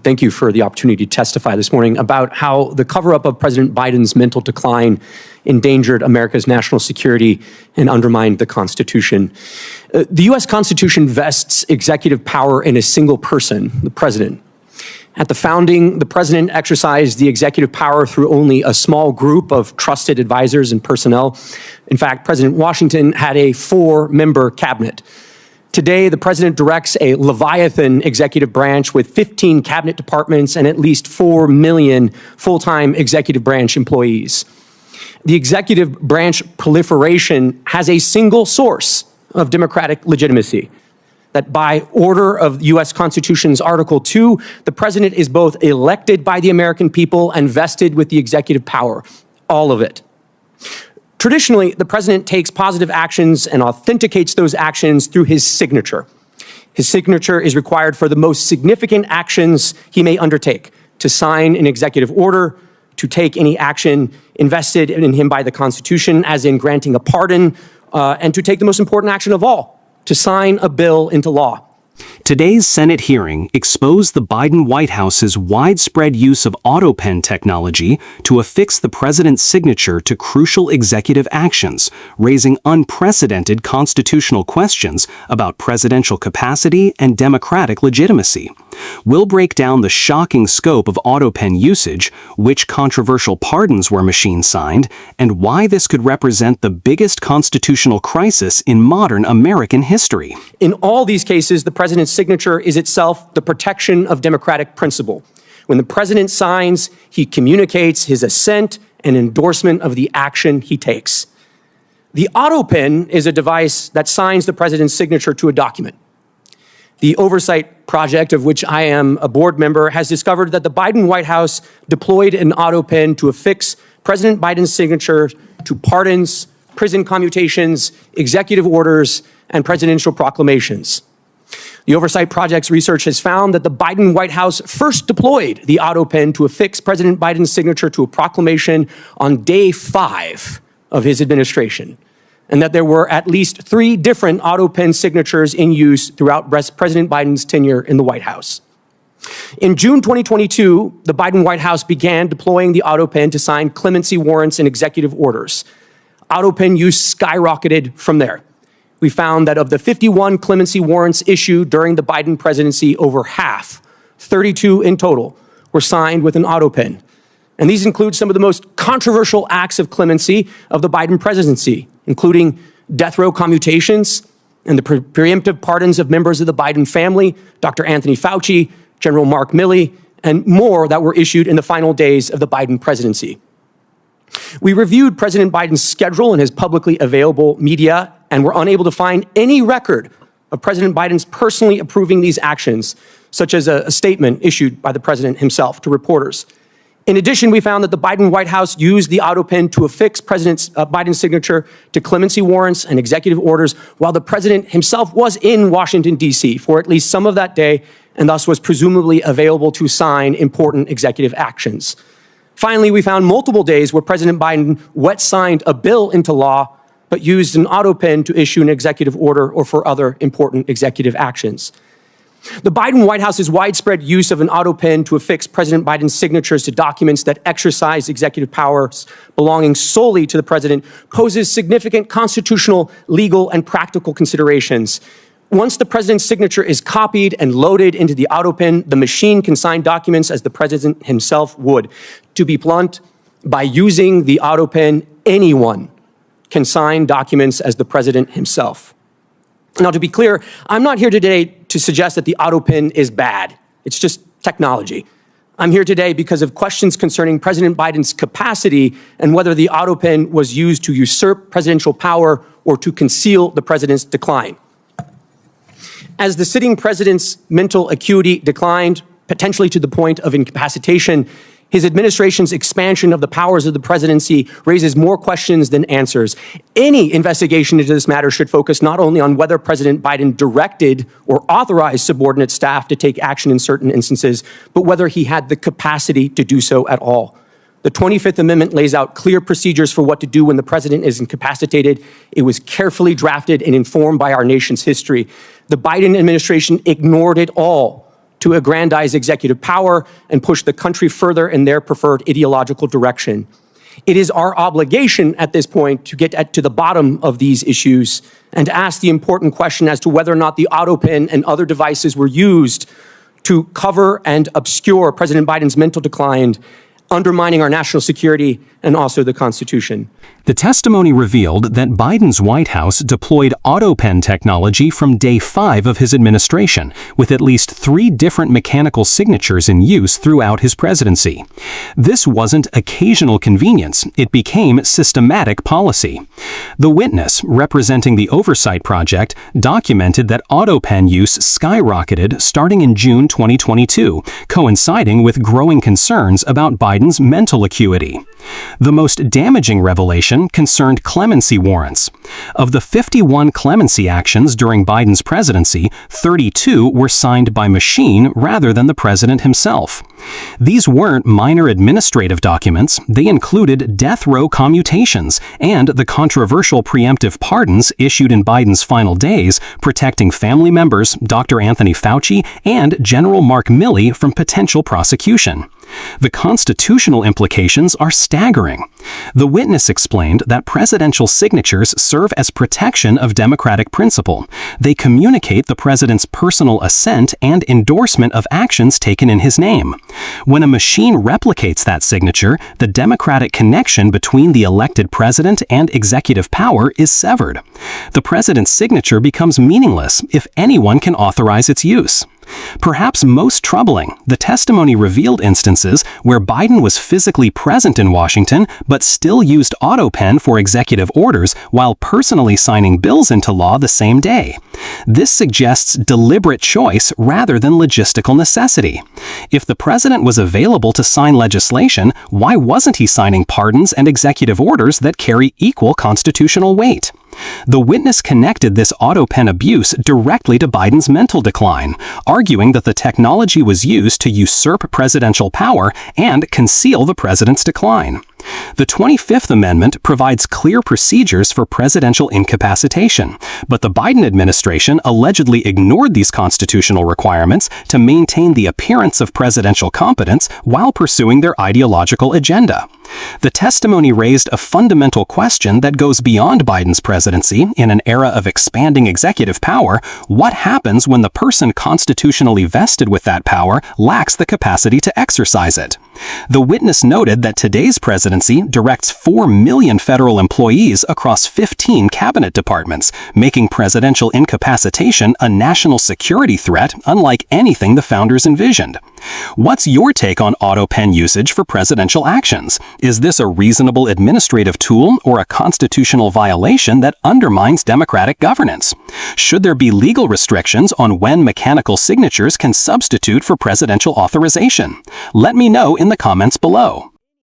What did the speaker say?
Thank you for the opportunity to testify this morning about how the cover-up of President Biden's mental decline endangered America's national security and undermined the Constitution. The U.S. Constitution vests executive power in a single person, the president. At the founding, the president exercised the executive power through only a small group of trusted advisors and personnel. In fact, President Washington had a 4-member cabinet. Today, the president directs a Leviathan executive branch with 15 cabinet departments and at least 4 million full-time executive branch employees. The executive branch proliferation has a single source of democratic legitimacy, that by order of the U.S. Constitution's Article 2, the president is both elected by the American people and vested with the executive power, all of it. Traditionally, the president takes positive actions and authenticates those actions through his signature. His signature is required for the most significant actions he may undertake: to sign an executive order, to take any action invested in him by the Constitution, as in granting a pardon, and to take the most important action of all, to sign a bill into law. Today's Senate hearing exposed the Biden White House's widespread use of Autopen technology to affix the president's signature to crucial executive actions, raising unprecedented constitutional questions about presidential capacity and democratic legitimacy. We'll break down the shocking scope of Autopen usage, which controversial pardons were machine-signed, and why this could represent the biggest constitutional crisis in modern American history. In all these cases, the president's signature is itself the protection of democratic principle. When the president signs, he communicates his assent and endorsement of the action he takes. The Autopen is a device that signs the president's signature to a document. The Oversight Project, of which I am a board member, has discovered that the Biden White House deployed an Autopen to affix President Biden's signature to pardons, prison commutations, executive orders, and presidential proclamations. The Oversight Project's research has found that the Biden White House first deployed the Autopen to affix President Biden's signature to a proclamation on day 5 of his administration, and that there were at least 3 different Autopen signatures in use throughout President Biden's tenure in the White House. In June 2022, the Biden White House began deploying the Autopen to sign clemency warrants and executive orders. Autopen use skyrocketed from there. We found that of the 51 clemency warrants issued during the Biden presidency, over half, 32 in total, were signed with an Autopen. And these include some of the most controversial acts of clemency of the Biden presidency, including death row commutations and the preemptive pardons of members of the Biden family, Dr. Anthony Fauci, General Mark Milley, and more that were issued in the final days of the Biden presidency. We reviewed President Biden's schedule and his publicly available media and were unable to find any record of President Biden's personally approving these actions, such as a statement issued by the president himself to reporters. In addition, we found that the Biden White House used the Autopen to affix President Biden's signature to clemency warrants and executive orders while the president himself was in Washington, D.C. for at least some of that day, and thus was presumably available to sign important executive actions. Finally, we found multiple days where President Biden wet-signed a bill into law, but used an Autopen to issue an executive order or for other important executive actions. The Biden White House's widespread use of an Autopen to affix President Biden's signatures to documents that exercise executive powers belonging solely to the president poses significant constitutional, legal, and practical considerations. Once the president's signature is copied and loaded into the Autopen, the machine can sign documents as the president himself would. To be blunt, by using the Autopen, anyone can sign documents as the president himself. Now, to be clear, I'm not here today to suggest that the Autopen is bad. It's just technology. I'm here today because of questions concerning President Biden's capacity and whether the Autopen was used to usurp presidential power or to conceal the president's decline. As the sitting president's mental acuity declined, potentially to the point of incapacitation, his administration's expansion of the powers of the presidency raises more questions than answers. Any investigation into this matter should focus not only on whether President Biden directed or authorized subordinate staff to take action in certain instances, but whether he had the capacity to do so at all. The 25th Amendment lays out clear procedures for what to do when the president is incapacitated. It was carefully drafted and informed by our nation's history. The Biden administration ignored it all to aggrandize executive power and push the country further in their preferred ideological direction. It is our obligation at this point to get to the bottom of these issues and to ask the important question as to whether or not the Autopen and other devices were used to cover and obscure President Biden's mental decline, undermining our national security and also the Constitution. The testimony revealed that Biden's White House deployed Autopen technology from day 5 of his administration, with at least 3 different mechanical signatures in use throughout his presidency. This wasn't occasional convenience, it became systematic policy. The witness, representing the Oversight Project, documented that Autopen use skyrocketed starting in June 2022, coinciding with growing concerns about Biden's mental acuity. The most damaging revelation concerned clemency warrants. Of the 51 clemency actions during Biden's presidency, 32 were signed by machine rather than the president himself. These weren't minor administrative documents, they included death row commutations and the controversial preemptive pardons issued in Biden's final days, protecting family members, Dr. Anthony Fauci, and General Mark Milley from potential prosecution. The constitutional implications are staggering. The witness explained that presidential signatures serve as protection of democratic principle. They communicate the president's personal assent and endorsement of actions taken in his name. When a machine replicates that signature, the democratic connection between the elected president and executive power is severed. The president's signature becomes meaningless if anyone can authorize its use. Perhaps most troubling, the testimony revealed instances where Biden was physically present in Washington but still used Autopen for executive orders while personally signing bills into law the same day. This suggests deliberate choice rather than logistical necessity. If the president was available to sign legislation, why wasn't he signing pardons and executive orders that carry equal constitutional weight? The witness connected this Autopen abuse directly to Biden's mental decline, arguing that the technology was used to usurp presidential power and conceal the president's decline. The 25th Amendment provides clear procedures for presidential incapacitation, but the Biden administration allegedly ignored these constitutional requirements to maintain the appearance of presidential competence while pursuing their ideological agenda. The testimony raised a fundamental question that goes beyond Biden's presidency. In an era of expanding executive power, what happens when the person constitutionally vested with that power lacks the capacity to exercise it? The witness noted that today's presidency directs 4 million federal employees across 15 cabinet departments, making presidential incapacitation a national security threat unlike anything the founders envisioned. What's your take on Autopen usage for presidential actions? Is this a reasonable administrative tool or a constitutional violation that undermines democratic governance? Should there be legal restrictions on when mechanical signatures can substitute for presidential authorization? Let me know in the comments below.